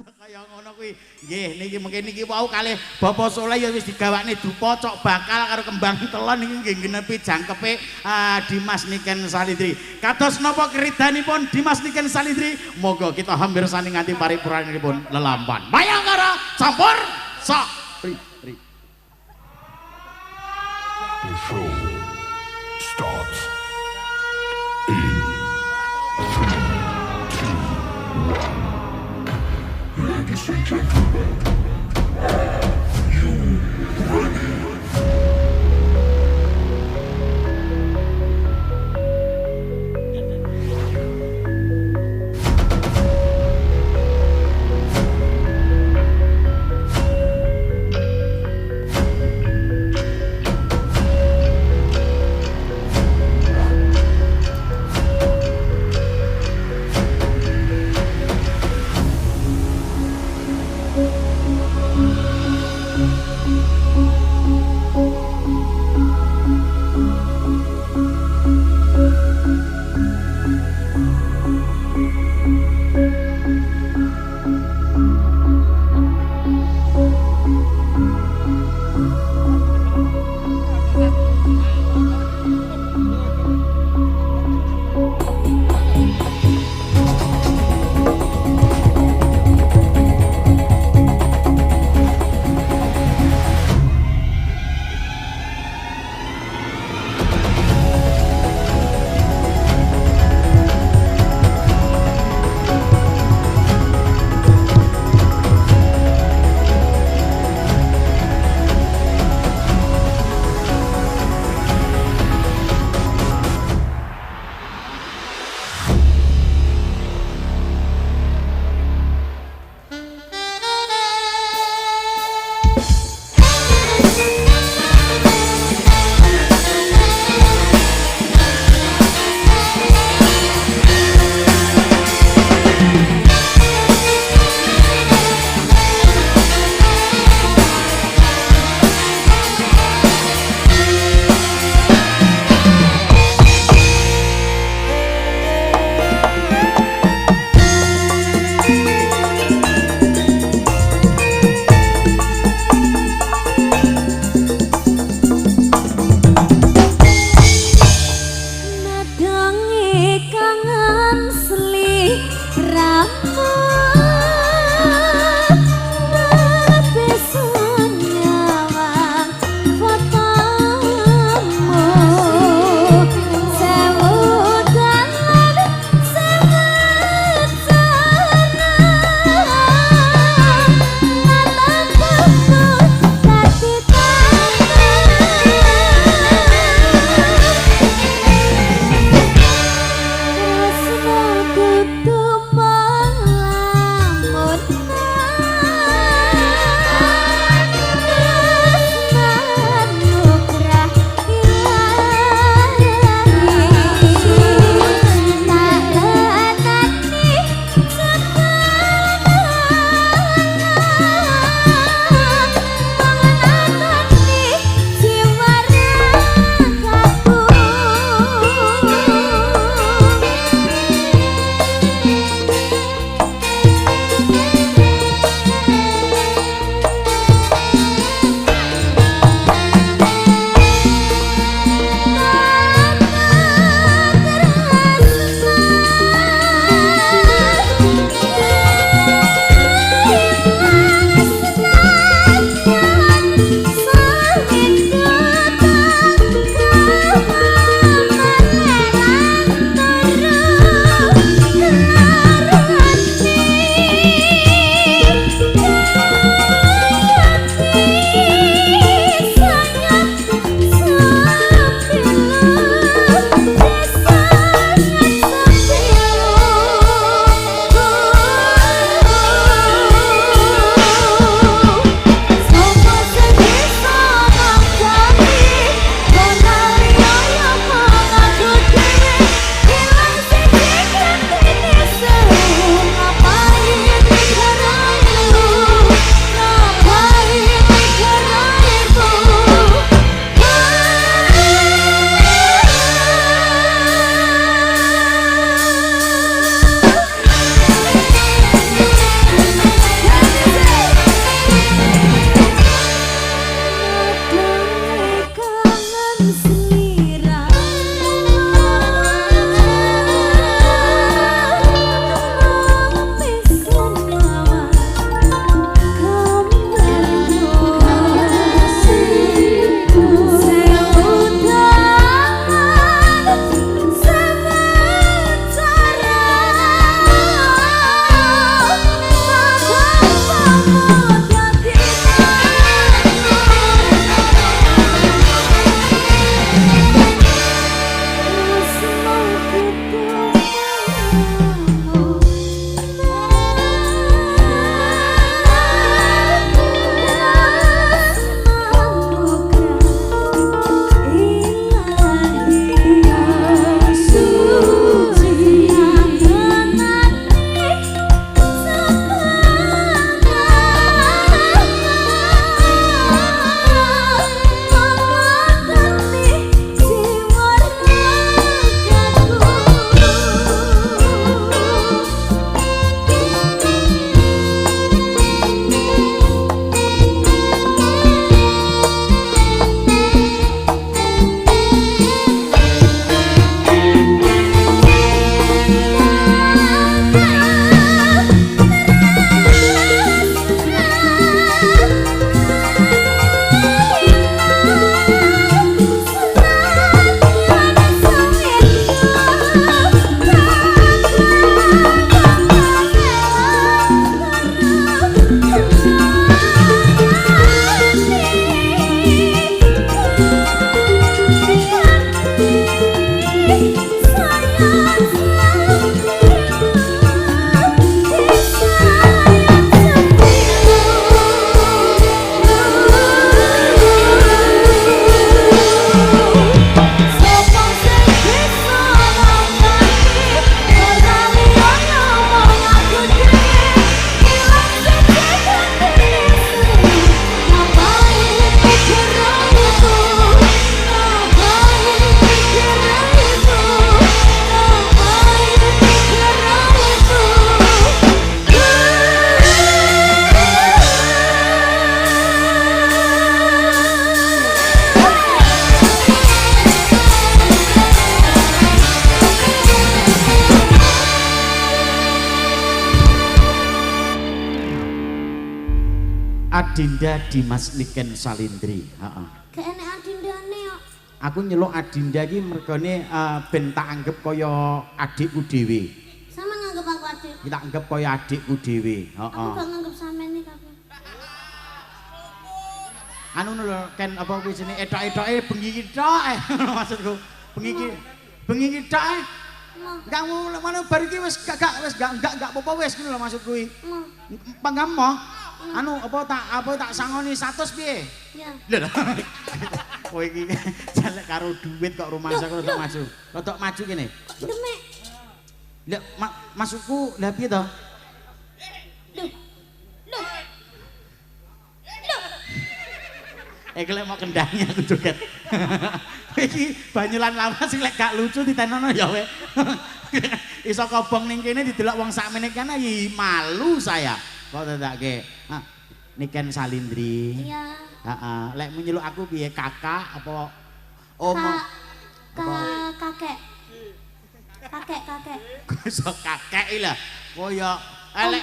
Kaya ngono kuwi. Nggih, niki mungkin niki wau kalih Bapak Soleh ya wis digawakne dupa cok bakal karo kembang telon niki nggih genepi jangkepe Dimas Niken Salindri. Kados napa keridanipun Dimas Niken Salindri, moga kita hampir sani nganti paripurnanipun lelampahan. Mayangkara campur sak pri. The show starts. Ladies and gentlemen, are you ready? Adinda Dimas Niken Salindri. Heeh. Gak enek adindane kok. Aku nyeluk Adinda iki mergane ben tak anggap kaya adikku dhewe. Sama nganggep aku adik. Kita anggap kaya adikku dhewe. Aku Heeh. gak nganggep sampean nih kabeh. Anu lho Ken apa kuwi jenenge etok-etoke bengi iki tok maksudku. Bengi iki tok Enggak mau mana bar iki wis gak apa-apa wis ngono lho maksud kuwi. Panggam mo. Anu apa tak sangoni 100 piye? Ya. Lho. Kowe iki jalek karo duit kok rumah saya rodok maju. Rodok maju kene. Demek. Lho masukku lha piye to? Duh. Duh. Lek mau kendangnya aku joget. Iki banyulan lama sing lek gak lucu ditenono ya we. Iso kobong ning kene didelok wong sakmene kan malu saya. Kok tetekke. Niken Salindri. Iya. Heeh. Lek menyeluk aku piye kakak apa omo? Kakek. Kakek. Kok iso kakek lho. Koyo lek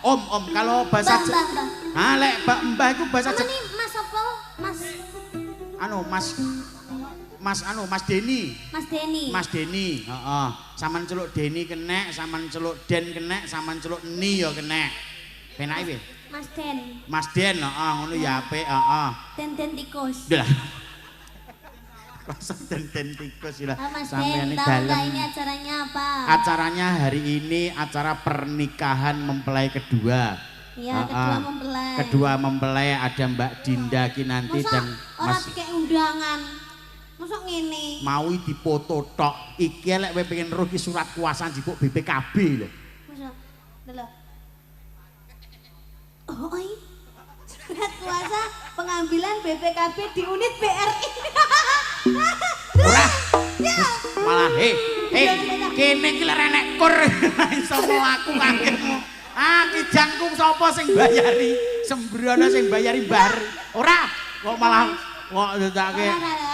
om kalau bahasa Mbah. lek mbah iku bahasa Sama nih Mas apa? Mas Deni. Mas Deni. Heeh. Saman celuk Deni kenek, saman celuk Den kenek, saman celuk Ni ya kenek. Penake piye? Mas Den, ngono ya apik, heeh. Den tikus. Lah. Kosong Den tikus lah. Mas Sampeyan Den, iki tahu nggak dalem. ini acaranya apa? Acaranya hari ini acara pernikahan mempelai kedua. Iya, Kedua mempelai ada Mbak Dinda Kinanti dan Mas kayak undangan. Mosok ngene. mau dipoto tok. Iki lek kowe pengen roh iki surat kuasa jipuk BPKB lho. Mosok. Lho. Oh, surat kuasa pengambilan BPKB di unit BRI. Ora. Malah kene iki lek enek kur iso aku kagetmu. Kijangku sapa sing bayari? Sembrono sing bayari Mbah. Ora, kok malah kok ndake.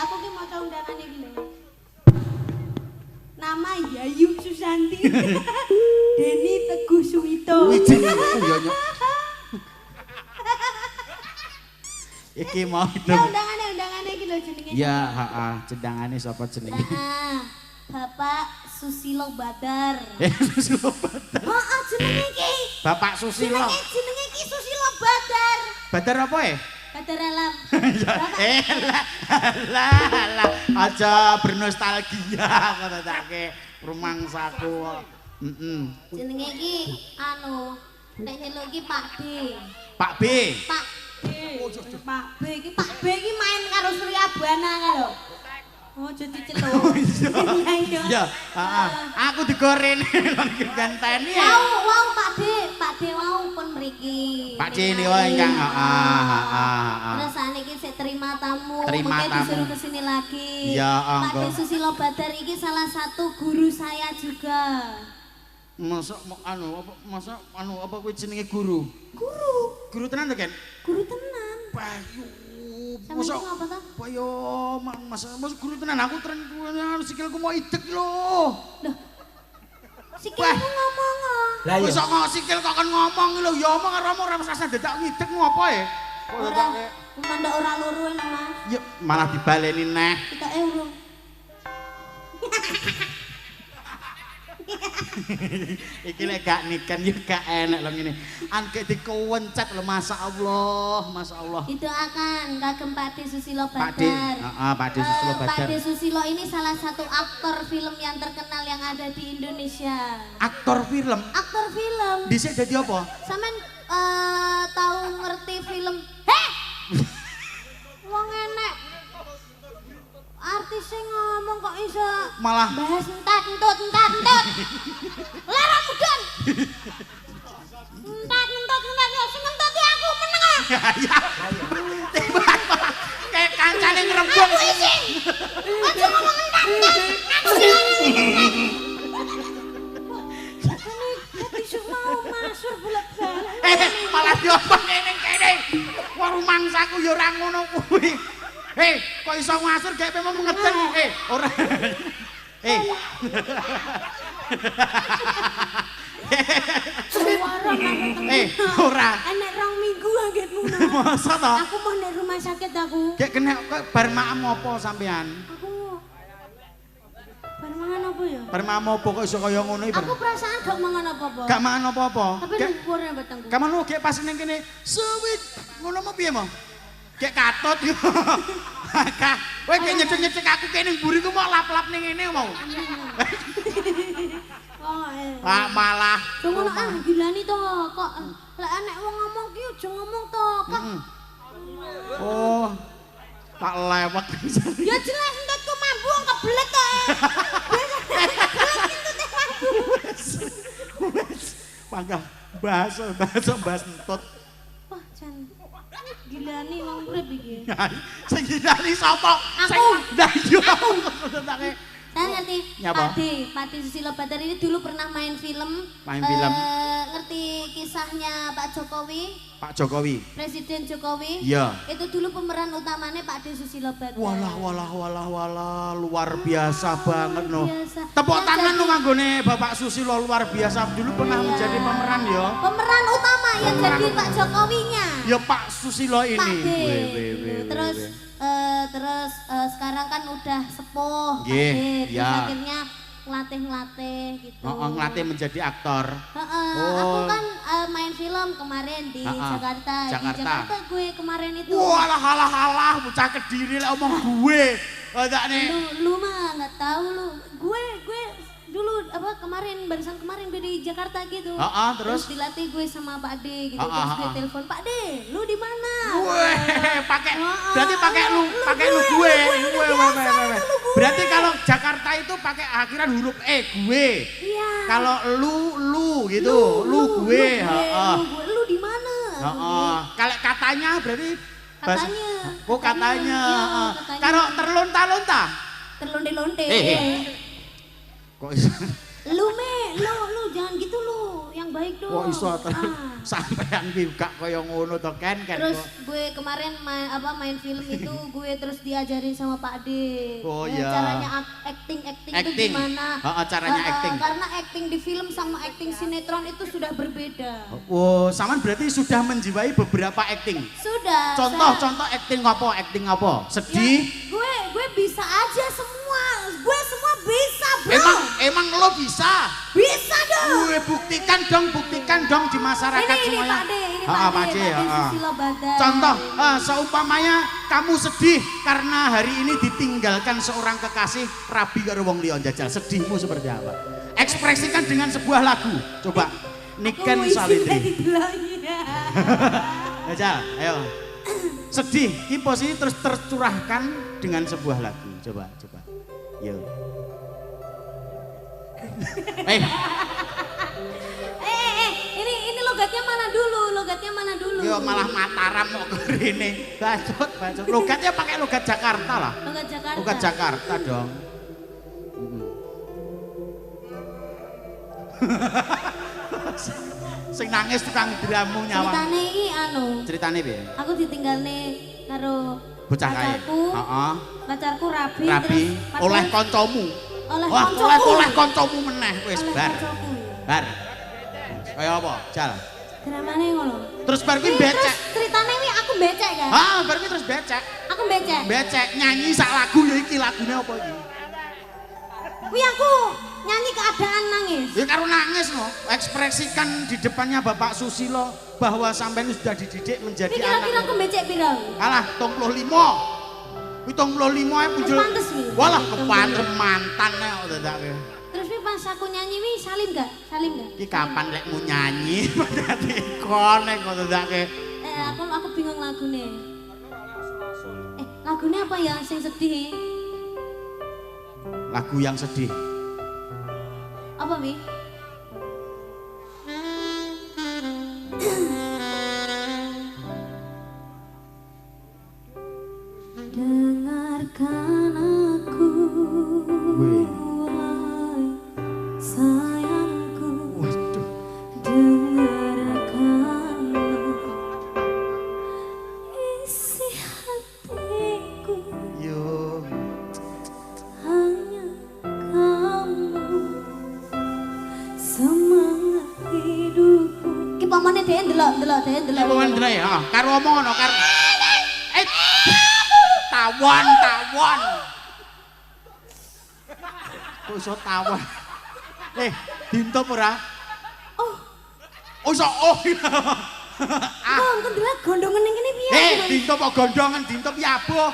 Aku ki maca undangane iki lho. Nama Yayu Susanti. Deni Teguh Suwito. Ya nyok. Iki mau itu. Undangane iki lho jenenge. Ya, heeh, cendangane sapa jenenge? Bapak Susilo Badar. Susilo Badar. Heeh, jenenge iki. Bapak Susilo. Jenenge iki Susilo Badar. Badar apa ya? Badar alam. Lah, aja bernostalgia katake rumangsaku. Jenenge iki nek nyeluk iki Pak B. Pak B. Pak B iki main karo Surya Buana lho. Oh, jadi celuk. Iya, aku digorene lan ganteni. Wow, Pak D wow pun mriki. Pak D ini wae ingkang Terus saniki sik terima tamu, Terima mungkin tamu. disuruh kesini lagi. Ya, Pak anggo. D Susilo Badar iki salah satu guru saya juga. Apa kuwi jenenge guru? Guru tenan to, Ken? Guru tenan. Bayu. Sama iki apa to? Bayo, masa guru tenan aku sikilku mau idek lho. Loh. Sikilmu ngomong. Lah iya. Kok sikil kok kan ngomong lho, ya omong karo ora rasa dadak ngidek ngopo e? Ora, mandek ora loro enak, Mas. Ya malah dibaleni neh. Kita urung. Iki lek gak niken ya gak enek lho ngene. Angke dikuwencet lho masyaallah. Didoakan kagem Pak D Susilo Pak D. Badar. Heeh, Pak D Susilo Pak Badar. D Susilo ini salah satu aktor film yang terkenal yang ada di Indonesia. Aktor film. Aktor film. Dhisik dadi apa? Sampean tahu ngerti film? Heh. Wong enek. Artis sing ngomong kok iso Malah bahas entat. Lara mudun. Entat ya sementara aku meneng ah. ya. Kayak kancane ngrembug. Aku izin. Aja ngomong entat. Aku besok mau masuk bolak-balik. Malah diomong kene. Wong rumangsaku ya ora ngono kuwi. Kok iso ngasur gak memang ngeten. Ora. Ora. Ora. Enek 2 minggu anggetmu. ngono. Masa to? Aku mau nek rumah sakit aku. Gek kena kok bar maem apa sampean? Aku bar mangan apa ya? Bar maem apa kok iso kaya ngono iki? Aku perasaan gak mangan apa-apa. Gak mangan apa-apa. Tapi nungguane batangku. Kamu lu gek pas ning kene suwit ngono mau piye mo? Gek katut yo. Kak, kowe gek nyedek-nyedek aku kene mburiku mau lap-lap ning ngene mau. Oh, Pak malah. Ngono gilani to kok lek nek wong ngomong ki aja ngomong to, Kak. Oh. Tak lewat. Ya jelas entutku mambu kebelet to. Panggah bahasa bahas entut. Wah, jan gilani wong urip iki. Sing gilani sapa? Aku. Lah yo. Saya ngerti, Nyapa? Pati Susilo Badar ini dulu pernah main film. Main film. Ngerti kisahnya Pak Jokowi, Pak Jokowi. Presiden Jokowi. Iya. Itu dulu pemeran utamanya Pak De Susilo Badar. Walah, luar biasa banget no. biasa. Tepuk Yang tangan jadi- lu nganggone Bapak Susilo luar biasa. Dulu pernah Iya. menjadi pemeran ya. Pemeran utama yang Pemeran jadi utama. Pak Jokowinya. Ya Pak Susilo ini. Pak De. Weh, gitu. Terus sekarang kan udah sepuh, Pak Nggih, De. Terus ya. akhirnya ngelatih gitu. Ngelatih menjadi aktor. Aku kan main film kemarin di Jakarta. Di Jakarta. Jakarta gue kemarin itu. Walah, bocah Kediri lek omong gue. Tak nih. Lu mah nggak tahu lu. Gue dulu kemarin barusan kemarin gue di Jakarta gitu. Terus? Dilatih gue sama Pak De gitu. Terus gue telepon Pak De, lu di mana? Weh, berarti pakai lu gue. biasa, itu lu gue. Berarti kalau Jakarta itu pakai akhiran huruf E, gue. Iya. Kalau lu gitu, lu gue. Lu di mana? Kalau katanya berarti Katanya. Oh, katanya. Katanya. Kalau terlonta-lonta. Terlonde-londe. Kok iso? Lu jangan gitu lu, yang baik dong. Kok iso sampean ki gak kaya ngono to Ken Terus kok. gue kemarin main film itu gue terus diajarin sama Pak De. Oh, Ya, iya. caranya acting itu gimana? Caranya acting. Karena acting di film sama acting sinetron itu sudah berbeda. Oh, saman berarti sudah menjiwai beberapa acting. Sudah. Contoh acting apa? Sedih. Gue bisa aja semua. Gue semua bisa, Bro. Emang lo bisa? Bisa dong. Gue buktikan dong di masyarakat Ini semuanya. Pak De, Susilo Badar. Contoh, seumpamanya kamu sedih karena hari ini ditinggalkan seorang kekasih rabi karo wong liya jajal. Sedihmu seperti apa? Ekspresikan dengan sebuah lagu. Coba. Niken Salindri. Jajal, ayo. Sedih, iki posisi terus tercurahkan dengan sebuah lagu. Coba. Yo. Ini logatnya mana dulu? Yo malah Mataram kok rene. Bacot. Logatnya pakai logat Jakarta lah. Logat Jakarta. Logat Jakarta dong. Sing nangis tukang dramu nyawang. Ceritane iki Ceritane piye? aku ditinggalne karo Bocah kaya. Pacarku Rabi, Rabi terus oleh padahal- kancamu. oleh Wah, koncoku. oleh kancamu meneh wis Oleh bar. koncoku. Bar. Kaya apa? Jal. Dramane ngono. Terus bar kuwi becek. Terus ceritane iki aku becek kan? Bar kuwi terus becek. Aku becek. Becek nyanyi sak lagu ya iki lagune apa iki? Kuwi aku nyanyi keadaan nangis. Ya karo nangis no, ekspresikan di depannya Bapak Susilo bahwa sampean sudah dididik menjadi Ini kira-kira aku anak. becek piro? Alah, 35. Kuwi 35 ae muncul. pantes wi. Walah kepantes mantane kok dadake. Terus wi pas aku nyanyi wi salim gak? Iki kapan lek mu nyanyi berarti kone kok dadake. Aku bingung lagune. Lagune apa ya sing sedih? Lagu yang sedih. Apa wi? Dengarkan aku, Wih. wahai sayangku. Waduh. Dengarkanlah isi hatiku, Yo. hanya kamu delok deh delok. Apa meneh ya? Karo omong ngono karo. Tawon. Kok iso tawon? Dintop ora? Oh iso oh. Oh, engko delok gondongan ning kene piye? Dintop kok gondongan, dintop ya aboh.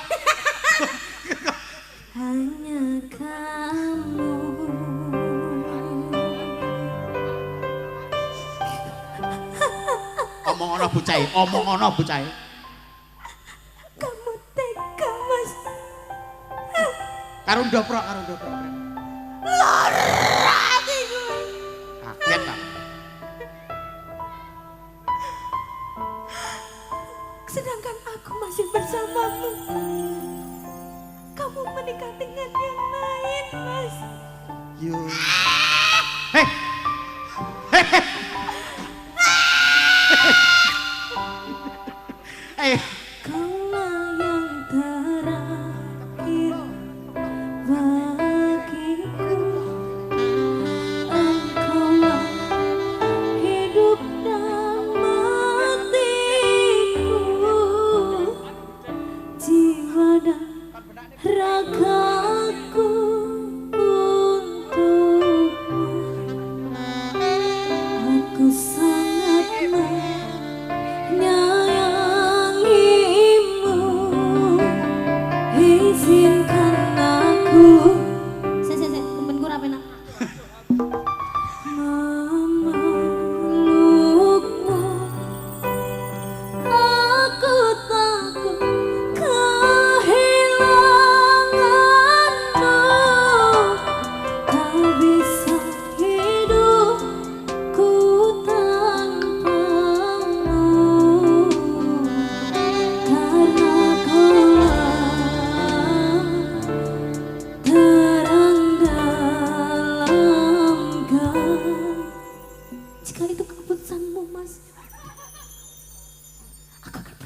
Hanya kamu. Omong ana bocahe. Kamu tega, Mas. Karo ndoprok. Lara iki kowe. Kaget ta. Sedangkan aku masih bersamamu. Kamu menikah dengan yang lain, Mas. Yo. Kaulah yang terakhir bagiku. Engkaulah hidup dan matiku. Jiwa dan ragaku untukmu. Aku sangat menyayangimu. Izinkan aku kumpenku rapi nak memelukmu. Aku takut kehilanganmu. Tak bisa hidupku tanpamu. Karena kaulah terang dalam gelap. Jika itu keputusanmu, Mas, aku akan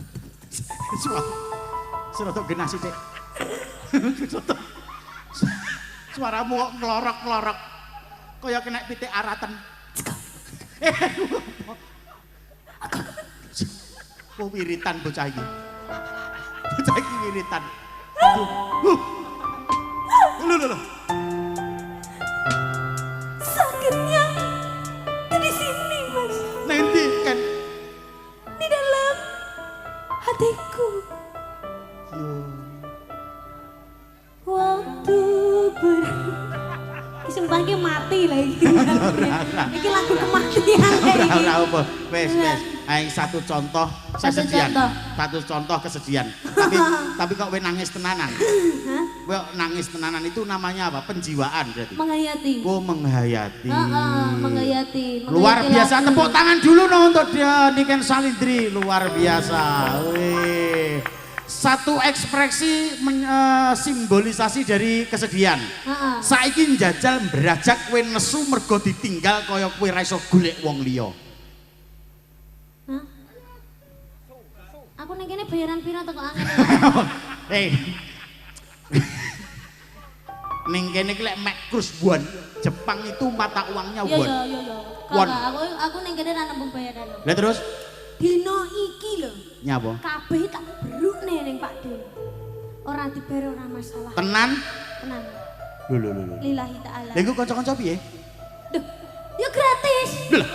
Serotok genah sithik. Suaramu kok nglorok-nglorok. Kaya kena pitik aratan. Kok wiritan bocah iki. Bocah iki wiritan. Lho. sakitnya di sini, Mas, Nanti kan. di dalam hatiku. Waktu sumpah iki mati lagi. Iki lagu kematian iki. Ora apa. Wes. Aing satu contoh kesedihan. Satu contoh kesedihan. Tapi kok kowe nangis tenanan? Hah? Kowe nangis tenanan itu namanya apa? Penjiwaan berarti. Menghayati. Oh, menghayati. Menghayati. Luar biasa, tepuk tangan dulu no untuk dia Niken Salindri, luar biasa. Wih. Satu ekspresi simbolisasi dari kesedihan. Saiki njajal berajak kowe nesu mergo ditinggal kaya kowe ra iso golek wong liya. Hah? Aku ning kene bayaran pira teko angin. Ning kene iki lek mek krus won, Jepang itu mata uangnya won. Iya. Won. Aku ning kene ra nembung bayaran. Lah terus Dino iki lho. nyapa? Kabeh tak berukne ning Pak De. Ora dibayar ora masalah. Tenan? Tenan. Lho. Lillahi taala. Lha iku kanca-kanca piye? Duh, ya gratis. Lho.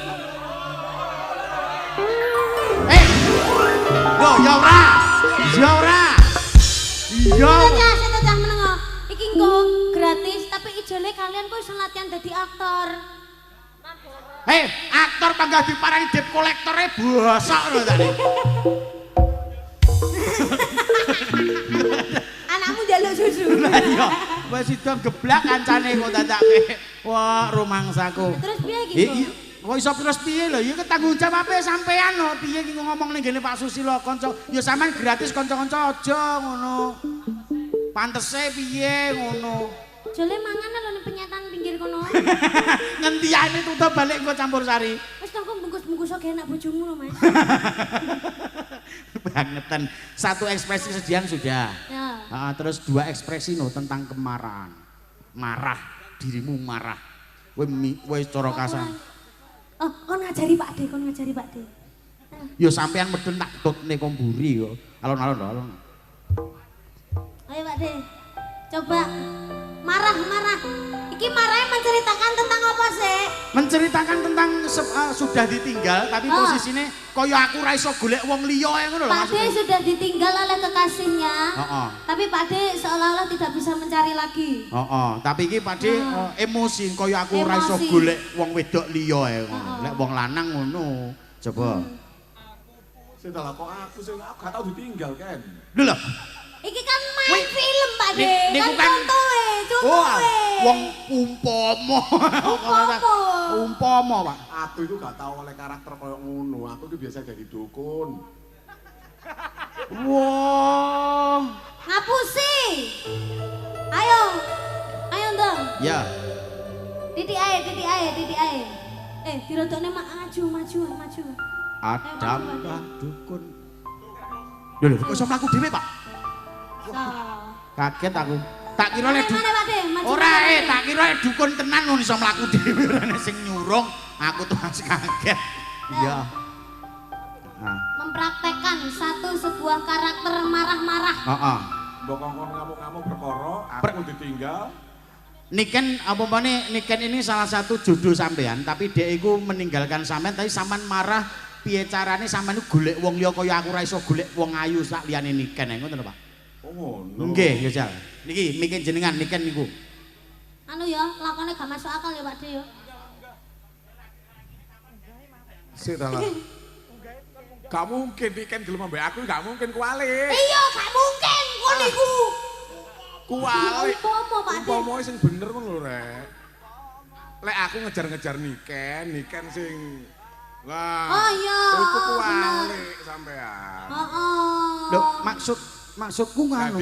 Loh, ya ora. Iya. Cacah menengo. Iki engko gratis tapi ijole kalian kok iso latihan dadi aktor. Aktor panggah diparani debt kolektore bosok lho tadi. Anakmu njaluk susu. Lah iya, wis sida geblak kancane kok dadake. Wah, rumangsaku. Terus piye iki? Kok iso terus piye lho? Ya tanggung jawabe sampean lho. Piye iki ngomong ning ngene Pak Susilo kanca. Ya sampean gratis kanca-kanca aja ngono. Pantese piye ngono. Jole mangan lho ning penyetan pinggir kono. Ngentiane tutup balik engko campur sari. Wis toko bungkus-bungkus oke enak bojomu lho, Mas. Bangetan. Satu ekspresi kesedihan sudah. Ya. Terus dua ekspresi no tentang kemarahan. Marah, dirimu marah. Kowe cara kasar. Oh, kon ngajari Pak De, kon ngajari Pak De. Yo sampean medun tak tutne kok mburi yo. Alon-alon. Ayo Pak De. Coba marah. Iki marahnya menceritakan tentang apa sih? Menceritakan tentang sudah ditinggal tapi posisinya kaya aku ra iso golek wong liya ngono lho Pak De maksudnya. sudah ditinggal oleh kekasihnya. Heeh. Tapi Pak De seolah-olah tidak bisa mencari lagi. Tapi iki Pak De emosi kaya aku ora iso Emosi. golek wong wedok liya ngono. Lek wong lanang ngono. Coba. Sing dalah kok aku sing gak tau ditinggal kan. Lho lho. Iki kan main film Pak De. Niku Kan contohe. wong umpama. Umpama, Pak. Aku itu gak tau oleh karakter koyo ngono. Aku itu biasa jadi dukun. Wah. Ngapusi. Ayo dong. Ya. Titik ae. Dirodokne maju. Ada Mbah Dukun. Lho kok iso mlaku dhewe, Pak? Kaget aku. Tak kira lek Mana Pak De? Maju ora mana? tak kira dukun tenan ngono iso mlaku dhewe ora ana sing nyurung. Aku tuh masih kaget. Iya. Nah, Mempraktekkan sebuah karakter marah-marah. heeh. Mbok kongkon ngamuk-ngamuk perkara, aku ditinggal. Niken ini salah satu jodoh sampean, tapi dia itu meninggalkan sampean, tapi sampean marah piye carane sampean golek wong liya kaya aku ra iso golek wong ayu sak liyane Niken ngoten lho Pak. Oh ngono. Nggih, ya Jal. Niki mikin jenengan Niken niku. Anu ya, lakonnya gak masuk akal ya Pak De ya. Sing dalah. Gak mungkin Niken gelem mbek aku, gak mungkin kuali. Iya, gak mungkin kok niku. Kuali. Umpama Pak De. Umpama sing bener ngono lho, Rek. Lek aku ngejar-ngejar Niken sing lah. Oh iya, Iku bener. kuali sampean. Heeh. Lho, maksudku ngono.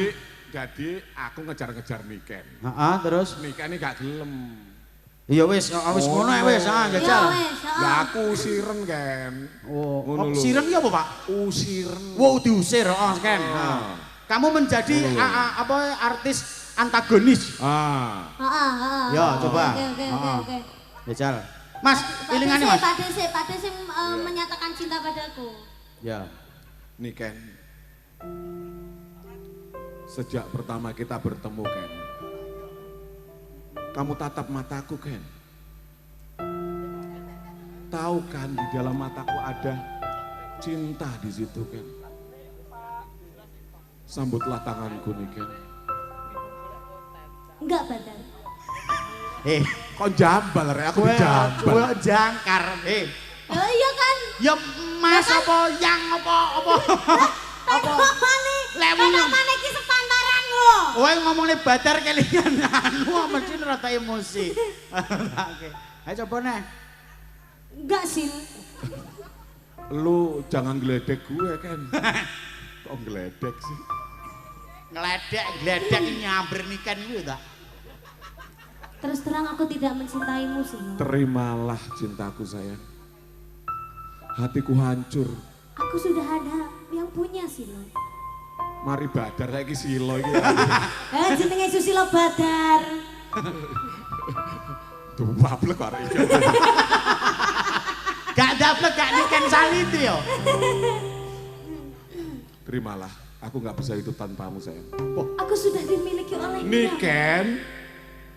Jadi aku ngejar-ngejar Niken. Heeh, terus Niken ini gak gelem. ya wis ngono ae wis, Ya jajal. wes, Lah aku usiren kan. Oh, Ngono lho. siren ki apa, Pak? Usiren. Wow, diusir, kan. Ah. Kamu menjadi Ngono lho. apa artis antagonis. Ah. Heeh. Ya, coba. Oke. Jajal. Mas, pilihane Mas. Pak De sih menyatakan cinta padaku. Ya. Niken. Sejak pertama kita bertemu Ken. Kamu tatap mataku Ken. Tahu kan di dalam mataku ada cinta di situ Ken. Sambutlah tanganku nih Ken. Enggak, Badar. Kok jambal Rek, aku dijambal. Kowe jangkar. Oh iya kan? Ya Mas apa yang apa? Mana ki sepantaran lo. Kowe ngomongnya Badar kelingan anu mesti rada emosi. Oke. Ayo coba neh. Enggak sih. Lu jangan geledek gue Ken. Kok geledek sih? Gledek nyamber Niken kuwi ta. Terus terang aku tidak mencintaimu sih. Terimalah cintaku sayang. Hatiku hancur. Aku sudah ada yang punya sih lo. Mari Badar saiki silo iki. Jenenge Susilo Badar. Duwablek arek iki. Gak daplek gak Niken Saliti yo. Terimalah, aku nggak bisa hidup tanpamu sayang. Aku sudah dimiliki oleh dia. Niken,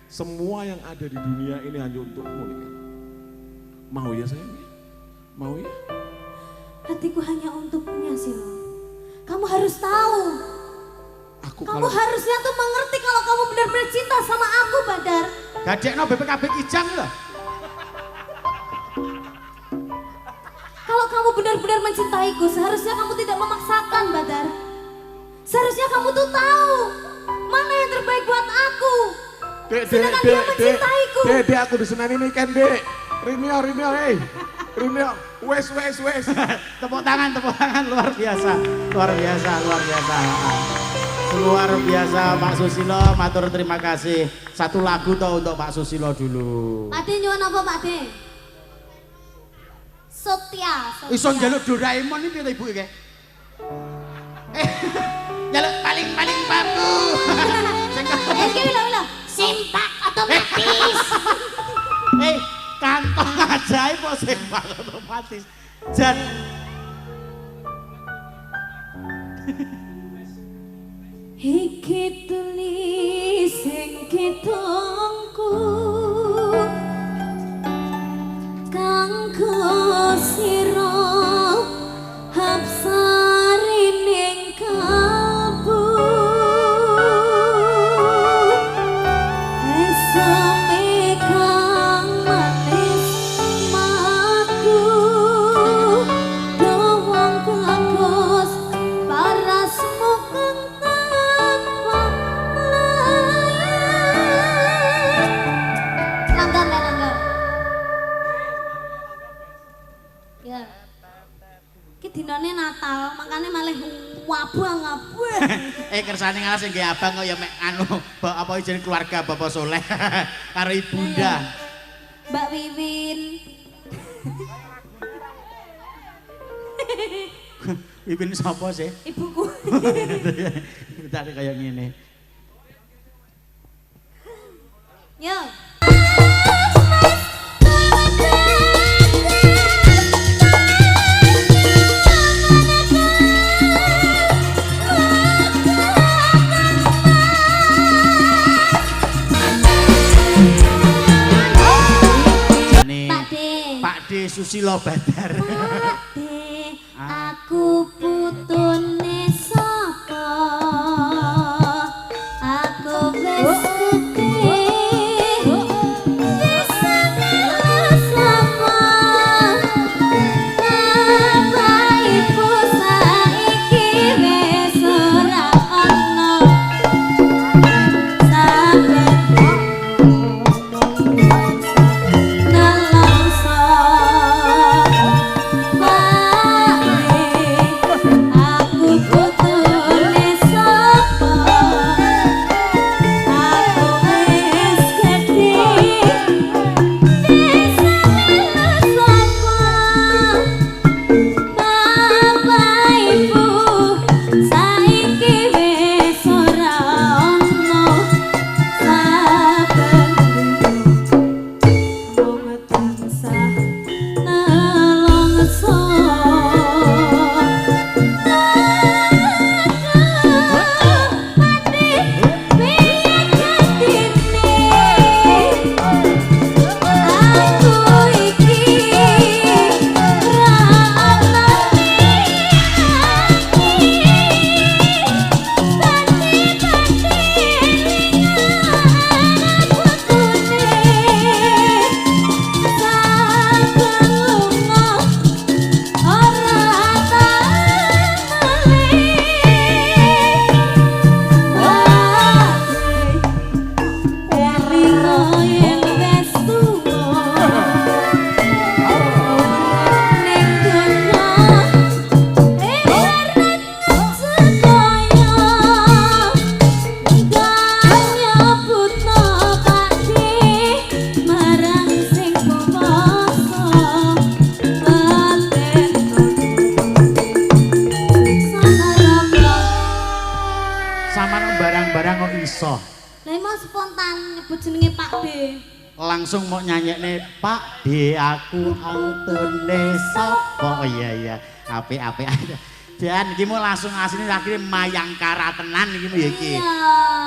semua yang ada di dunia ini hanya untukmu Niken. Mau ya sayang? Mau ya? Hatiku hanya untuknya sih lo. Kamu harus tahu. Kamu harusnya tuh mengerti kalau kamu benar-benar cinta sama aku, Badar. Gadekno BPKB Kijang lho. Kalau kamu benar-benar mencintaiku, seharusnya kamu tidak memaksakan, Badar. Seharusnya kamu tuh tahu mana yang terbaik buat aku. Sedangkan dia mencintaiku. Dek, aku disenani Niken, Dek. Rimio, Rimio, wes. Tepuk tangan luar biasa. Luar biasa Pak Susilo, matur terima kasih. Satu lagu toh untuk Pak Susilo dulu. Pak De nyuwun apa, Pak De? Sotya. Iso njaluk Doraemon iki ta Ibu iki? Njaluk paling bambu. Iki lho. Simpak otomatis. Kantong ajaib kok sempak otomatis. Jan Iki tulis sing kitongku kanggo sira hapsari ning kalbu esame kang manis matu dawang bagus parasmu kang tanpa layak langgar ya iki dinane Natal makane malah wabang-abang Kersane ngalah sing nggih abang kok ya mek anu apa jeneng keluarga Bapak Soleh karo Ibunda. Mbak Wiwin Wiwin sapa sih? ibuku Tadi kayak ngene. yo Jane Pak De Pak D Susilo Badar. Pak De aku putune sapa aku wis gede bisa sapa bapak ibu saiki wis ora ana saben nelongso aku putune sapa aku wis gede bisa sapa bapak ibu saiki wis ora ana saben wong tansah nelongso mati piye jatine aku iki ra ana Sampeyan barang-barang kok iso. Lah mau spontan nyebut jenenge Pak D. Langsung mau nyanyekne Pak D aku antune sapa. Oh iya apik-apik aja. Jan iki mau langsung asline akhirnya mayangkara tenan iki ya iki. Iya.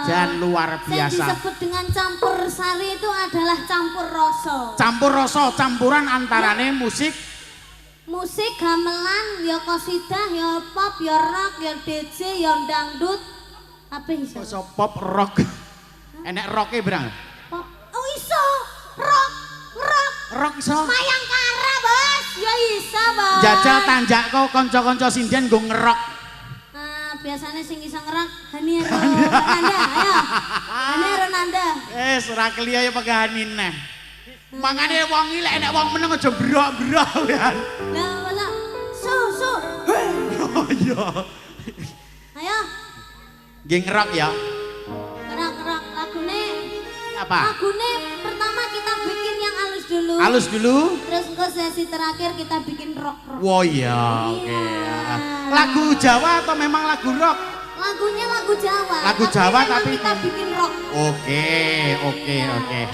Jan luar Yang biasa. disebut dengan campur sari itu adalah campur rasa. Campur rasa, campuran antarane musik Musik gamelan, ya qasidah, ya pop, ya rock, ya DJ, ya dangdut. Apa iso? iso pop rock. Enek rocke berang. Pop. Oh iso. Rock. Rock iso. Mayangkara, Bos. Ya iso, Bos. Jajal tanjak kok kanca-kanca sinden nggo ngerok. Biasanya sing iso ngerak Hani Renanda, ayo. Hani Renanda. Ora kliya ya pegahanin neh. Mangane wong iki lek enek wong meneng aja brok-brok ya. Lah, wala. Su. Oh iya. Ayo, Nggih ngerok ya. ngerak lagune. Apa? Lagune pertama kita bikin yang halus dulu. Halus dulu. Terus ke sesi terakhir kita bikin rock. Wah iya, oke. Iya. Lagu Jawa atau memang lagu rock? Lagunya lagu Jawa. Lagu Jawa memang tapi kita bikin rock. Oke.